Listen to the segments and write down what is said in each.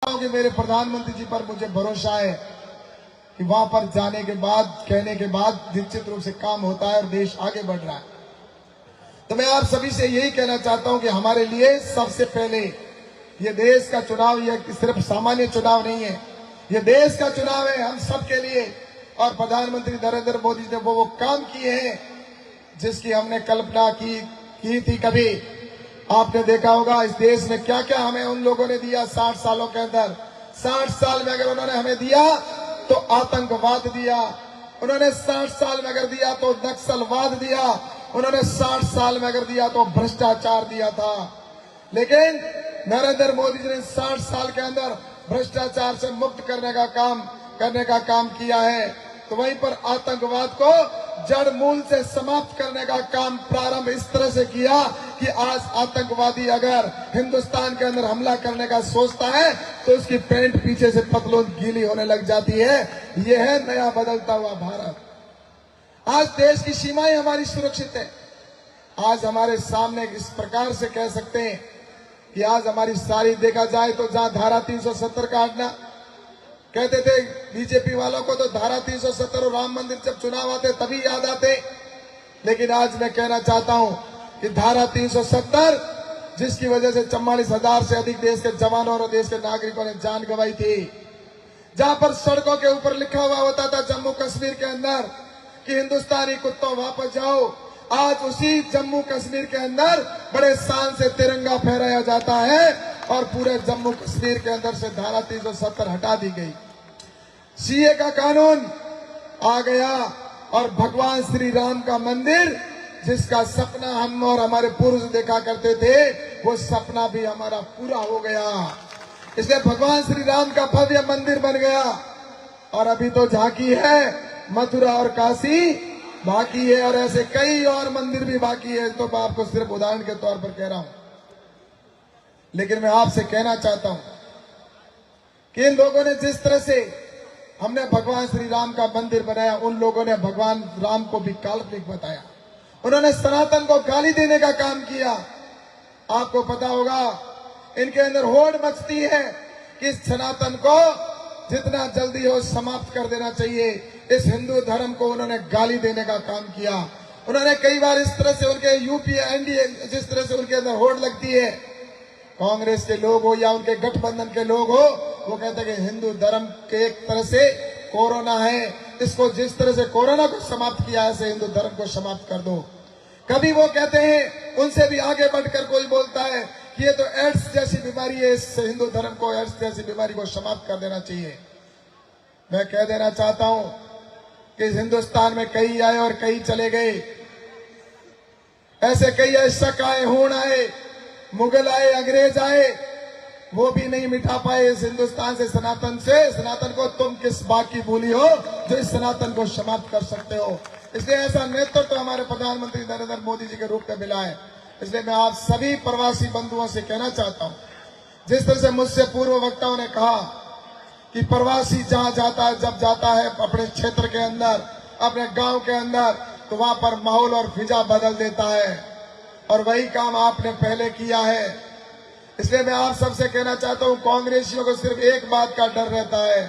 समझता हूं कि मेरे प्रधानमंत्री जी पर मुझे भरोसा है कि वहां पर जाने के बाद, कहने के बाद निश्चित रूप से काम होता है और देश आगे बढ़ रहा है। तो मैं आप सभी से यही कहना चाहता हूं कि हमारे लिए सबसे पहले ये देश का चुनाव यह सिर्फ सामान्य चुनाव नहीं है, ये देश का चुनाव है हम सबके लिए। और प्रधानमंत्री नरेंद्र मोदी ने वो काम किए हैं जिसकी हमने कल्पना की थी कभी। आपने देखा होगा इस देश में क्या क्या हमें उन लोगों ने दिया 60 सालों के अंदर। 60 साल में अगर उन्होंने हमें दिया तो आतंकवाद दिया, उन्होंने 60 साल में अगर दिया तो नक्सलवाद दिया, उन्होंने 60 साल में अगर दिया तो भ्रष्टाचार दिया था। लेकिन नरेंद्र मोदी जी ने 60 साल के अंदर भ्रष्टाचार से मुक्त करने का काम किया है। तो वहीं पर आतंकवाद को जड़ मूल से समाप्त करने का काम प्रारंभ इस तरह से किया कि आज आतंकवादी अगर हिंदुस्तान के अंदर हमला करने का सोचता है तो उसकी पैंट पीछे से पतलून गीली होने लग जाती है। यह है नया बदलता हुआ भारत। आज देश की सीमाएं हमारी सुरक्षित है। आज हमारे सामने इस प्रकार से कह सकते हैं कि आज हमारी सारी, देखा जाए तो जहां धारा 370 का हटना, कहते थे बीजेपी वालों को तो धारा 370 और राम मंदिर जब चुनाव आते तभी याद आते। लेकिन आज मैं कहना चाहता हूं कि धारा 370 जिसकी वजह से 44,000 से अधिक देश के जवानों और देश के नागरिकों ने जान गंवाई थी, जहां पर सड़कों के ऊपर लिखा हुआ होता था जम्मू कश्मीर के अंदर कि हिंदुस्तानी कुत्तों वापस जाओ, आज उसी जम्मू कश्मीर के अंदर बड़े शान से तिरंगा फहराया जाता है और पूरे जम्मू कश्मीर के अंदर से धारा 370 हटा दी गई। सीए का कानून आ गया और भगवान श्री राम का मंदिर जिसका सपना हम और हमारे पूर्वज देखा करते थे वो सपना भी हमारा पूरा हो गया। इसलिए भगवान श्री राम का भव्य मंदिर बन गया। और अभी तो झांकी है, मथुरा और काशी बाकी है और ऐसे कई और मंदिर भी बाकी है। तो मैं आपको सिर्फ उदाहरण के तौर पर कह रहा हूं। लेकिन मैं आपसे कहना चाहता हूं कि इन लोगों ने जिस तरह से हमने भगवान श्री राम का मंदिर बनाया, उन लोगों ने भगवान राम को भी काल्पनिक बताया। उन्होंने सनातन को गाली देने का काम किया। आपको पता होगा इनके अंदर होड़ मचती है कि सनातन को जितना जल्दी हो समाप्त कर देना चाहिए। इस हिंदू धर्म को उन्होंने गाली देने का काम किया। उन्होंने कई बार इस तरह से उनके यूपीए एनडीए जिस तरह से उनके अंदर होड़ लगती है, कांग्रेस के लोग हो या उनके गठबंधन के लोग हो, वो कहते हैं कि हिंदू धर्म के एक तरह से कोरोना है, इसको जिस तरह से कोरोना को समाप्त किया ऐसे हिंदू धर्म को समाप्त कर दो। कभी वो कहते हैं, उनसे भी आगे बढ़कर कोई बोलता है कि ये तो एड्स जैसी बीमारी है, इस हिंदू धर्म को एड्स जैसी बीमारी को समाप्त कर देना चाहिए। मैं कह देना चाहता हूं कि हिंदुस्तान में कई आए और कई चले गए। ऐसे कई शक आए, हूण आए, मुगल आए, अंग्रेज आए, वो भी नहीं मिटा पाए इस हिंदुस्तान से सनातन को। तुम किस बात की भूली हो जो इस सनातन को समाप्त कर सकते हो। इसलिए ऐसा नेतृत्व तो हमारे प्रधानमंत्री नरेंद्र मोदी जी के रूप में मिला है। इसलिए मैं आप सभी प्रवासी बंधुओं से कहना चाहता हूं, जिस तरह से मुझसे पूर्व वक्ताओं ने कहा कि प्रवासी जहां जाता है, जब जाता है अपने क्षेत्र के अंदर, अपने गांव के अंदर, तो वहां पर माहौल और फिजा बदल देता है। और वही काम आपने पहले किया है। इसलिए मैं आप सबसे कहना चाहता हूं, कांग्रेसियों को सिर्फ एक बात का डर रहता है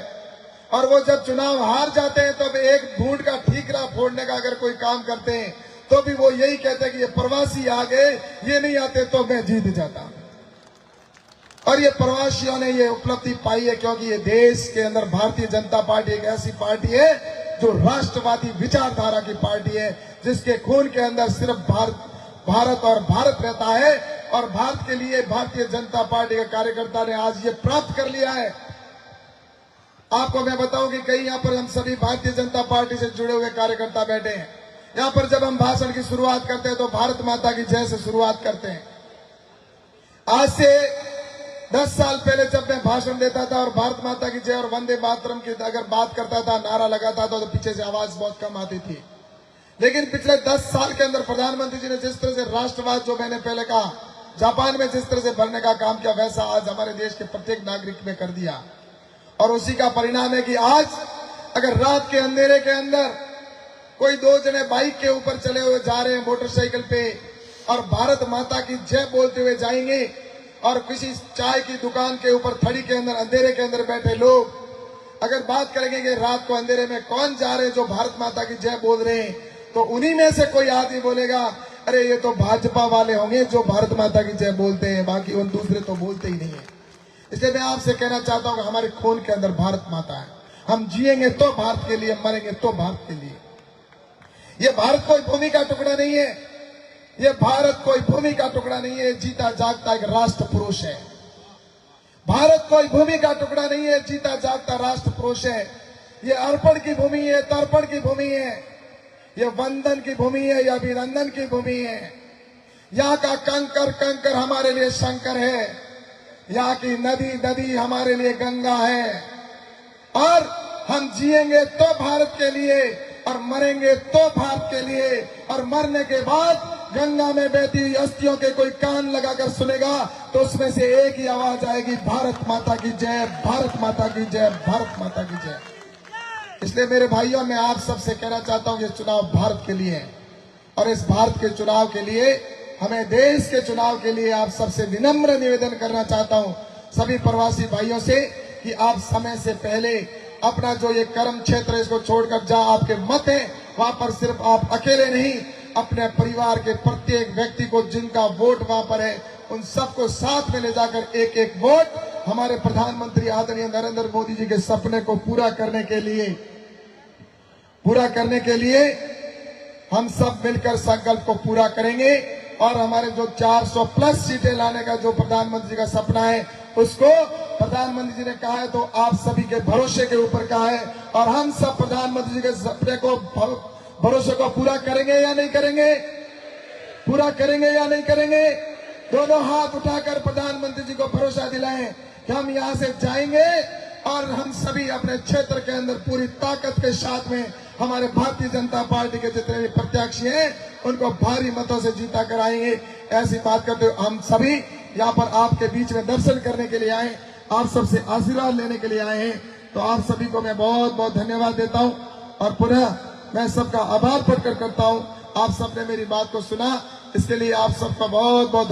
और वो जब चुनाव हार जाते हैं तो एक भूट का ठीकरा फोड़ने का अगर कोई काम करते हैं तो भी वो यही कहते हैं कि ये प्रवासी आ गए, ये नहीं आते तो मैं जीत जाता। और ये प्रवासियों ने ये उपलब्धि पाई है क्योंकि ये देश के अंदर भारतीय जनता पार्टी एक ऐसी पार्टी है जो राष्ट्रवादी विचारधारा की पार्टी है, जिसके खून के अंदर सिर्फ भारत और भारत रहता है। और भारत के लिए भारतीय जनता पार्टी के कार्यकर्ता ने आज ये प्राप्त कर लिया है। आपको मैं बताऊं कि कई यहाँ पर हम सभी भारतीय जनता पार्टी से जुड़े हुए कार्यकर्ता बैठे हैं। यहाँ पर जब हम भाषण की शुरुआत करते हैं तो भारत माता की जय से शुरुआत करते हैं। आज से 10 साल पहले जब मैं भाषण देता था और भारत माता की जय और वंदे मातरम की अगर बात करता था, नारा लगाता था, तो पीछे से आवाज बहुत कम आती थी। लेकिन पिछले 10 साल के अंदर प्रधानमंत्री जी ने जिस तरह से राष्ट्रवाद, जो मैंने पहले कहा जापान में जिस तरह से भरने का काम किया, वैसा आज हमारे देश के प्रत्येक नागरिक में कर दिया। और उसी का परिणाम है कि आज अगर रात के अंधेरे के अंदर कोई 2 जने बाइक के ऊपर चले हुए जा रहे हैं मोटरसाइकिल पे और भारत माता की जय बोलते हुए जाएंगे और किसी चाय की दुकान के ऊपर थड़ी के अंदर अंधेरे के अंदर बैठे लोग अगर बात करेंगे कि रात को अंधेरे में कौन जा रहे हैं जो भारत माता की जय बोल रहे हैं, तो उन्हीं में से कोई आदमी बोलेगा अरे ये तो भाजपा वाले होंगे जो भारत माता की जय बोलते हैं, बाकी उन दूसरे तो बोलते ही नहीं है। इसलिए मैं आपसे कहना चाहता हूं कि हमारे खून के अंदर भारत माता है। हम जिएंगे तो भारत के लिए, मरेंगे तो भारत के लिए। ये भारत कोई भूमि का टुकड़ा नहीं है, ये भारत कोई भूमि का टुकड़ा नहीं है, जीता जागता एक राष्ट्र पुरुष है। भारत कोई भूमि का टुकड़ा नहीं है, जीता जागता राष्ट्र पुरुष है। ये अर्पण की भूमि है, तर्पण की भूमि है, ये वंदन की भूमि है, ये अभिनंदन की भूमि है। यहाँ का कंकर कंकर हमारे लिए शंकर है, यहाँ की नदी नदी हमारे लिए गंगा है। और हम जिएंगे तो भारत के लिए और मरेंगे तो भारत के लिए। और मरने के बाद गंगा में बहती हुई अस्थियों के कोई कान लगाकर सुनेगा तो उसमें से एक ही आवाज आएगी, भारत माता की जय, भारत माता की जय, भारत माता की जय। इसलिए मेरे भाइयों, मैं आप सबसे कहना चाहता हूं ये चुनाव भारत के लिए है और इस भारत के चुनाव के लिए, हमें देश के चुनाव के लिए आप सबसे विनम्र निवेदन करना चाहता हूं सभी प्रवासी भाइयों से कि आप समय से पहले अपना जो ये कर्म क्षेत्र है इसको छोड़कर जहां आपके मत है वहां पर सिर्फ आप अकेले नहीं, अपने परिवार के प्रत्येक व्यक्ति को जिनका वोट वहां पर है उन सबको साथ में ले जाकर एक एक वोट हमारे प्रधानमंत्री आदरणीय नरेंद्र मोदी जी के सपने को पूरा करने के लिए हम सब मिलकर संकल्प को पूरा करेंगे। और हमारे जो 400 प्लस सीटें लाने का जो प्रधानमंत्री जी का सपना है उसको प्रधानमंत्री जी ने कहा है तो आप सभी के भरोसे के ऊपर कहा है, और हम सब प्रधानमंत्री जी के सपने को, भरोसे को पूरा करेंगे या नहीं करेंगे, पूरा करेंगे या नहीं करेंगे। दोनों हाथ उठाकर प्रधानमंत्री जी को भरोसा दिलाएं कि हम यहाँ से जाएंगे और हम सभी अपने क्षेत्र के अंदर पूरी ताकत के साथ में हमारे भारतीय जनता पार्टी के जितने भी प्रत्याशी हैं उनको भारी मतों से जीता कर आएंगे। ऐसी बात करते हुए हम सभी यहाँ पर आपके बीच में दर्शन करने के लिए आए, आप सबसे आशीर्वाद लेने के लिए आए हैं। तो आप सभी को मैं बहुत बहुत धन्यवाद देता हूँ और पुनः मैं सबका आभार प्रकट करता हूँ। आप सबने मेरी बात को सुना, इसके लिए आप सबका बहुत बहुत